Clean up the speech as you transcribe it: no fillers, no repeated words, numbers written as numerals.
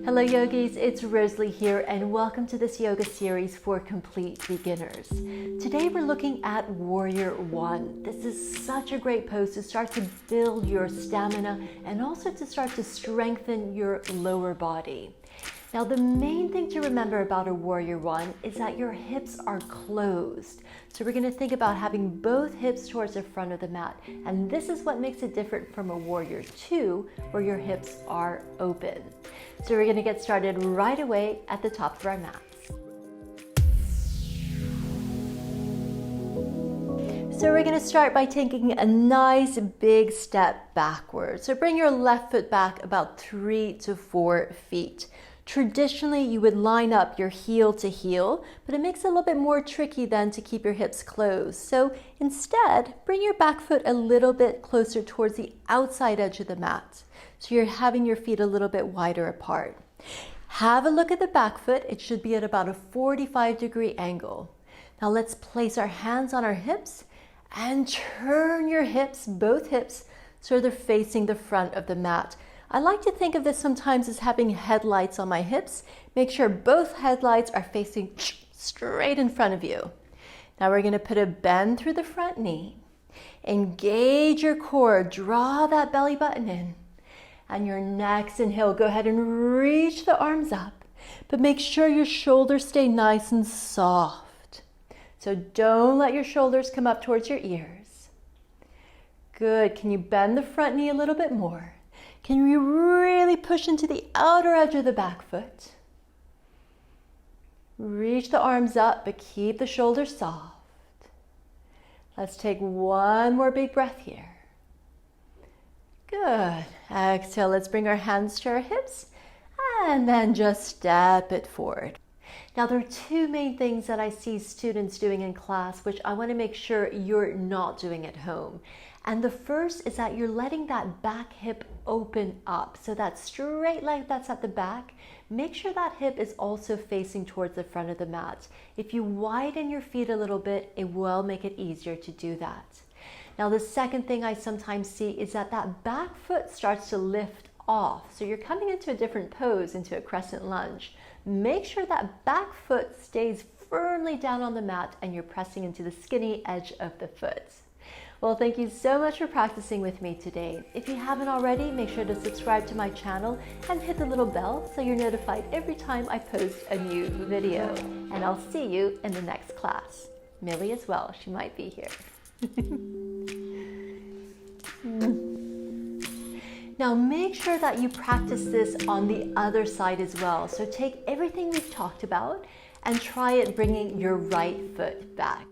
Hello yogis, it's Rosalie here and welcome to this yoga series for complete beginners. Today we're looking at Warrior One. This is such a great pose to start to build your stamina and also to start to strengthen your lower body. Now the main thing to remember about a Warrior One is that your hips are closed. So we're going to think about having both hips towards the front of the mat, and this is what makes it different from a Warrior Two where your hips are open. So we're going to get started right away at the top of our mats. So we're going to start by taking a nice big step backwards. So bring your left foot back about 3 to 4 feet. Traditionally, you would line up your heel to heel, but it makes it a little bit more tricky then to keep your hips closed. So instead, bring your back foot a little bit closer towards the outside edge of the mat. So you're having your feet a little bit wider apart. Have a look at the back foot. It should be at about a 45-degree angle. Now let's place our hands on our hips and turn your hips, both hips, so they're facing the front of the mat. I like to think of this sometimes as having headlights on my hips. Make sure both headlights are facing straight in front of you. Now we're going to put a bend through the front knee. Engage your core, draw that belly button in. And your next inhale, go ahead and reach the arms up, but make sure your shoulders stay nice and soft. So don't let your shoulders come up towards your ears. Good. Can you bend the front knee a little bit more? Can you really push into the outer edge of the back foot? Reach the arms up, but keep the shoulders soft. Let's take one more big breath here. Good. Exhale, let's bring our hands to our hips and then just step it forward. Now there are two main things that I see students doing in class, which I want to make sure you're not doing at home. And the first is that you're letting that back hip open up. So that straight leg that's at the back, make sure that hip is also facing towards the front of the mat. If you widen your feet a little bit, it will make it easier to do that. Now the second thing I sometimes see is that that back foot starts to lift off. So you're coming into a different pose, into a crescent lunge. Make sure that back foot stays firmly down on the mat and you're pressing into the skinny edge of the foot. Well, thank you so much for practicing with me today. If you haven't already, make sure to subscribe to my channel and hit the little bell so you're notified every time I post a new video. And I'll see you in the next class. Millie as well, she might be here. Now make sure that you practice this on the other side as well. So take everything we've talked about and try it bringing your right foot back.